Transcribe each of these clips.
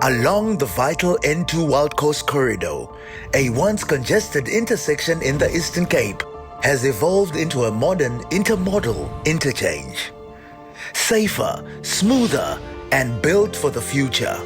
Along the vital N2 Wild Coast Corridor, a once congested intersection in the Eastern Cape has evolved into a modern intermodal interchange. Safer, smoother, and built for the future.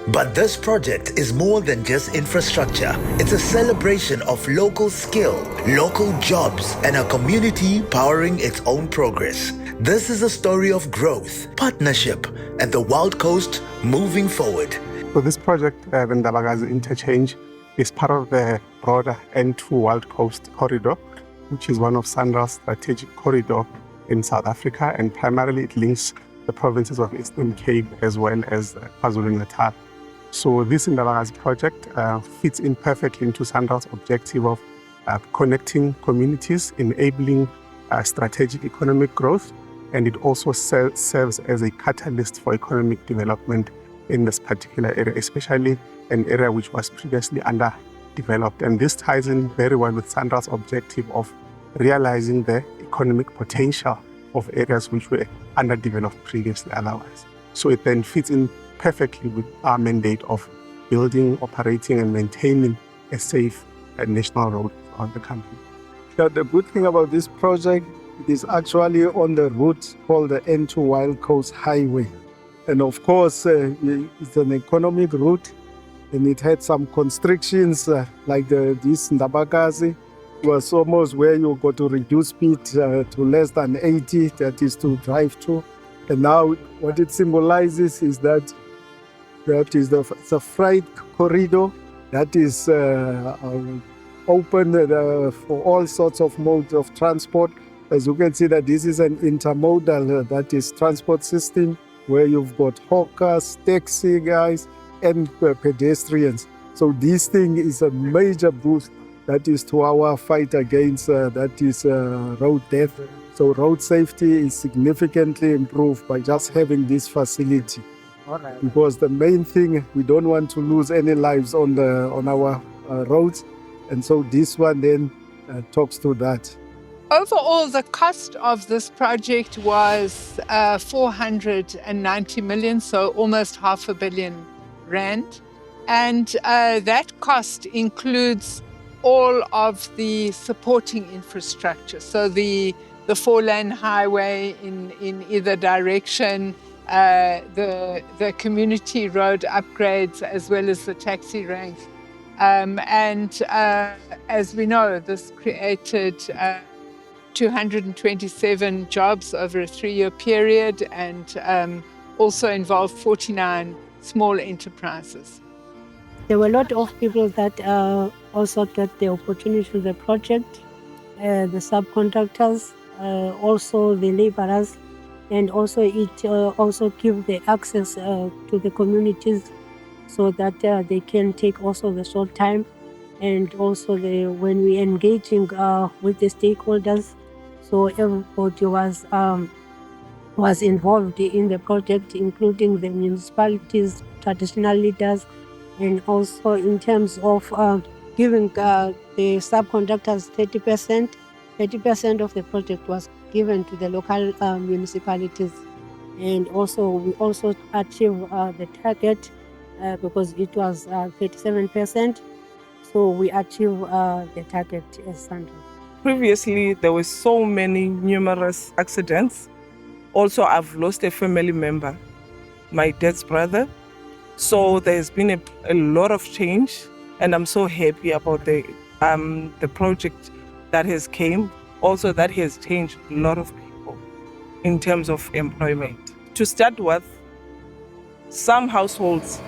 But this project is more than just infrastructure. It's a celebration of local skill, local jobs, and a community powering its own progress. This is a story of growth, partnership, and the Wild Coast moving forward. So this project, the Ndabakazi Interchange, is part of the broader N2 Wild Coast Corridor, which is one of SANRAL's strategic corridor in South Africa, and primarily it links the provinces of Eastern Cape as well as KwaZulu-Natal. So this Ndabakazi project fits in perfectly into SANRAL's objective of connecting communities, enabling strategic economic growth, and it also serves as a catalyst for economic development in this particular area, especially an area which was previously underdeveloped. And this ties in very well with SANRAL's objective of realizing the economic potential of areas which were underdeveloped previously otherwise. So it then fits in perfectly with our mandate of building, operating, and maintaining a safe national road on the country. Yeah, the good thing about this project, it is actually on the route called the N2 Wild Coast Highway. And of course, it's an economic route, and it had some constrictions like this Ndabakazi was almost where you got to reduce speed to less than 80, that is to drive to. And now what it symbolizes is that is the freight corridor that is open for all sorts of modes of transport. As you can see that this is an intermodal, that is transport system, where you've got hawkers, taxi guys, and pedestrians. So this thing is a major boost that is to our fight against road death. So road safety is significantly improved by just having this facility. Right. Because the main thing, we don't want to lose any lives on our roads, and so this one then talks to that. Overall, the cost of this project was 490 million, so almost R500 million. And that cost includes all of the supporting infrastructure. So the four-lane highway in either direction, the community road upgrades, as well as the taxi ranks. As we know, this created 227 jobs over a 3-year period, and also involved 49 small enterprises. There were a lot of people that also got the opportunity to the project, the subcontractors, also the laborers, and also it also gives the access to the communities so that they can take also the short time, and also when we engaging with the stakeholders, so everybody was involved in the project, including the municipalities, traditional leaders, and also in terms of giving the subcontractors 30%. 30% of the project was given to the local municipalities, and also we also achieved the target because it was 37%. So we achieved the target as SANRAL. Previously, there were so many numerous accidents. Also, I've lost a family member, my dad's brother. So there's been a lot of change, and I'm so happy about the project that has came. Also, that has changed a lot of people in terms of employment. To start with, some households,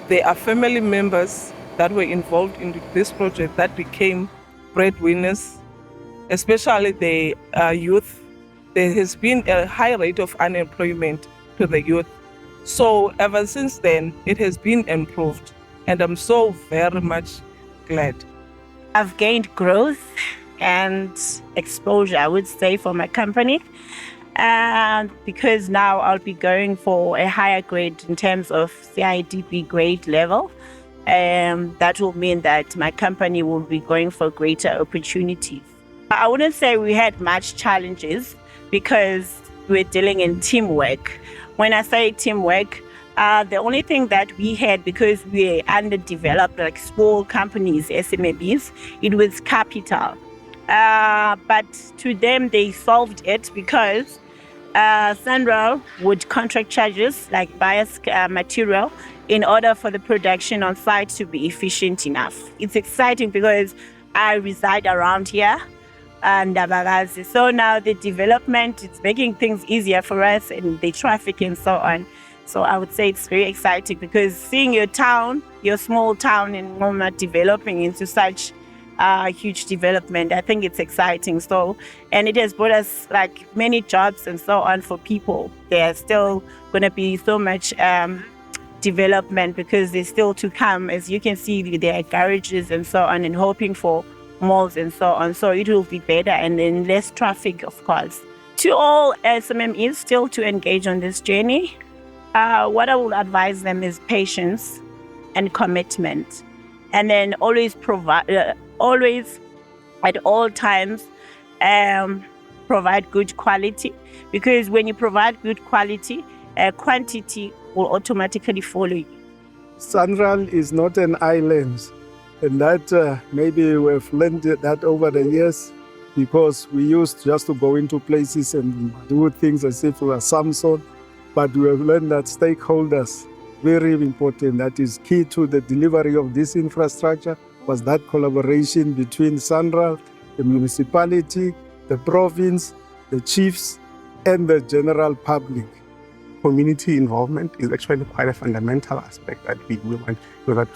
there are family members that were involved in this project that became breadwinners, especially the youth. There has been a high rate of unemployment to the youth. So ever since then, it has been improved, and I'm so very much glad. I've gained growth and exposure, I would say, for my company. And because now I'll be going for a higher grade in terms of CIDB grade level, that will mean that my company will be going for greater opportunities. I wouldn't say we had much challenges because we're dealing in teamwork. When I say teamwork, The only thing that we had, because we're underdeveloped, like small companies, SMEs, it was capital. But to them, they solved it because SANRAL would contract charges like bias material in order for the production on site to be efficient enough. It's exciting because I reside around here and Ndabakazi. So now the development, it's making things easier for us and the traffic and so on. So I would say it's very exciting because seeing your town, your small town in Ngoma developing into such huge development, I think it's exciting. So, and it has brought us like many jobs and so on for people. There's still going to be so much development because there's still to come. As you can see, there are garages and so on, and hoping for malls and so on. So it will be better and then less traffic, of course. To all SMEs still to engage on this journey, what I will advise them is patience and commitment, and then always provide, always at all times, provide good quality. Because when you provide good quality, quantity will automatically follow you. SANRAL is not an island, and that maybe we've learned that over the years, because we used just to go into places and do things as if we were Samson. But we have learned that stakeholders, very important, that is key to the delivery of this infrastructure, was that collaboration between SANRAL, the municipality, the province, the chiefs, and the general public. Community involvement is actually quite a fundamental aspect that we want, so that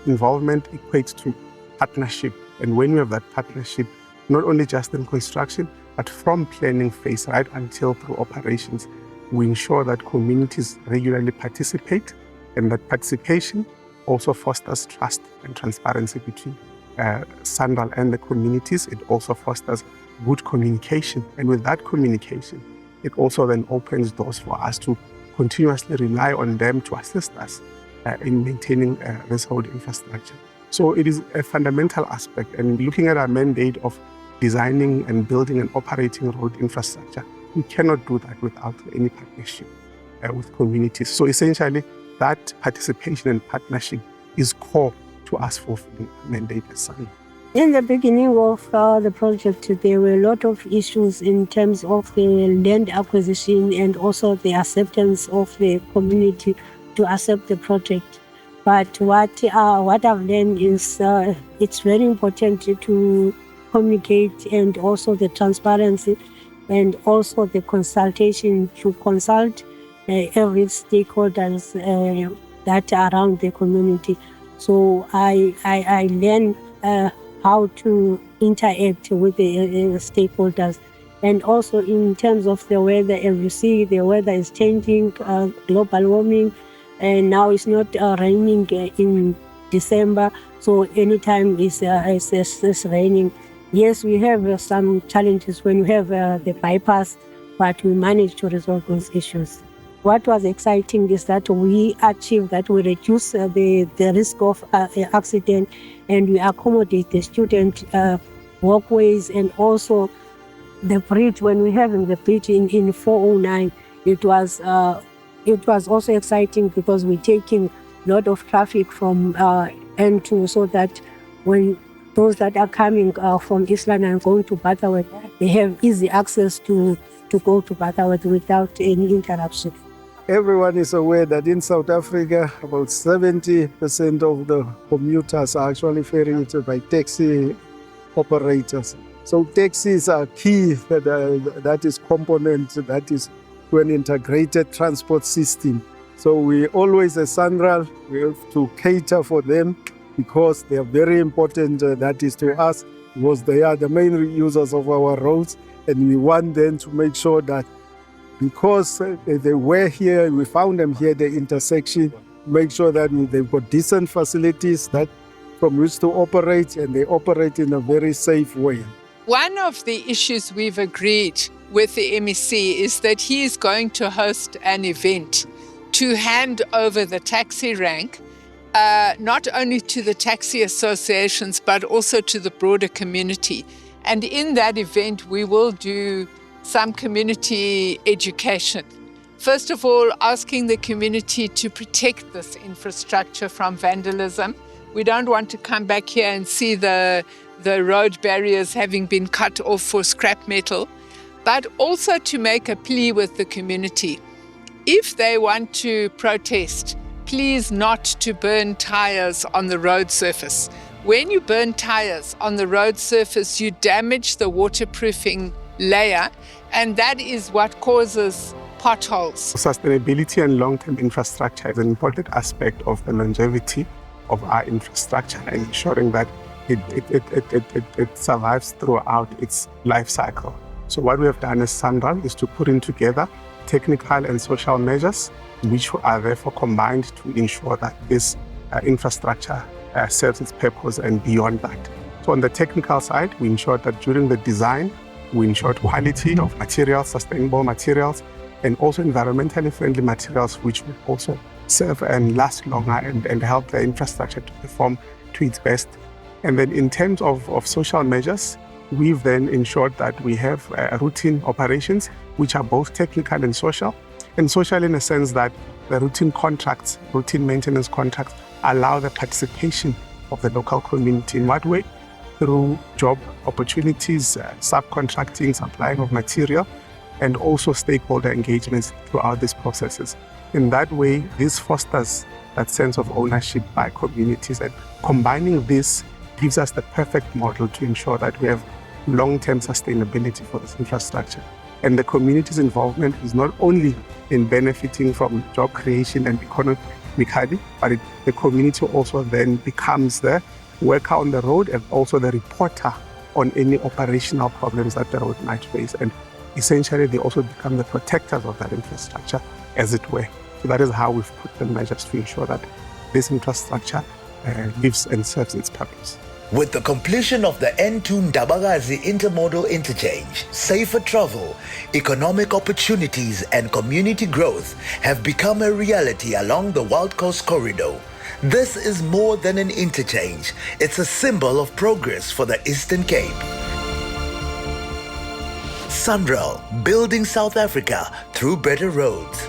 involvement equates to partnership. And when we have that partnership, not only just in construction, but from planning phase right until through operations, we ensure that communities regularly participate, and that participation also fosters trust and transparency between SANRAL and the communities. It also fosters good communication, and with that communication, it also then opens doors for us to continuously rely on them to assist us in maintaining this whole infrastructure. So it is a fundamental aspect, and looking at our mandate of designing and building and operating road infrastructure, we cannot do that without any partnership with communities. So essentially, that participation and partnership is core to us fulfilling our mandate as SANRAL. In the beginning of the project, there were a lot of issues in terms of the land acquisition and also the acceptance of the community to accept the project. But what I've learned is it's very important to communicate, and also the transparency, and also the consultation, to consult every stakeholders that are around the community. So I learned how to interact with the stakeholders. And also in terms of the weather, as you see, the weather is changing, global warming, and now it's not raining in December, so anytime it's raining. Yes, we have some challenges when we have the bypass, but we managed to resolve those issues. What was exciting is that we achieved that we reduce the risk of accident, and we accommodate the student walkways, and also the bridge. When we having the bridge in 409, it was also exciting because we're taking a lot of traffic from N2, so that when those that are coming from Island and going to Butterworth, they have easy access to go to Butterworth without any interruption. Everyone is aware that in South Africa, about 70% of the commuters are actually ferried by taxi operators. So taxis are key, that is component, that is to an integrated transport system. So we always, as SANRAL, we have to cater for them, because they are very important, that is to us, because they are the main users of our roads, and we want them to make sure that because they were here, we found them here at the intersection, make sure that they've got decent facilities that from which to operate, and they operate in a very safe way. One of the issues we've agreed with the MEC is that he is going to host an event to hand over the taxi rank, not only to the taxi associations, but also to the broader community. And in that event, we will do some community education First of all, asking the community to protect this infrastructure from vandalism. We don't want to come back here and see the road barriers having been cut off for scrap metal, but also to make a plea with the community. If they want to protest, please not to burn tires on the road surface. When you burn tires on the road surface, you damage the waterproofing layer, and that is what causes potholes. Sustainability and long-term infrastructure is an important aspect of the longevity of our infrastructure and ensuring that it survives throughout its life cycle. So what we have done as SANRAL is to put in together technical and social measures which are therefore combined to ensure that this infrastructure serves its purpose and beyond that. So on the technical side, we ensured that during the design, we ensured quality of materials, sustainable materials, and also environmentally friendly materials which will also serve and last longer and help the infrastructure to perform to its best. And then in terms of social measures, we've then ensured that we have routine operations which are both technical and social. And social in a sense that the routine maintenance contracts allow the participation of the local community. In what way? Through job opportunities, subcontracting, supplying of material, and also stakeholder engagements throughout these processes. In that way, this fosters that sense of ownership by communities, and combining this gives us the perfect model to ensure that we have long-term sustainability for this infrastructure. And the community's involvement is not only in benefiting from job creation and economically, but the community also then becomes the worker on the road and also the reporter on any operational problems that the road might face. And essentially, they also become the protectors of that infrastructure, as it were. So that is how we've put the measures to ensure that this infrastructure lives and serves its purpose. With the completion of the N2 Ndabakazi Intermodal Interchange, safer travel, economic opportunities and community growth have become a reality along the Wild Coast Corridor. This is more than an interchange. It's a symbol of progress for the Eastern Cape. SANRAL, building South Africa through better roads.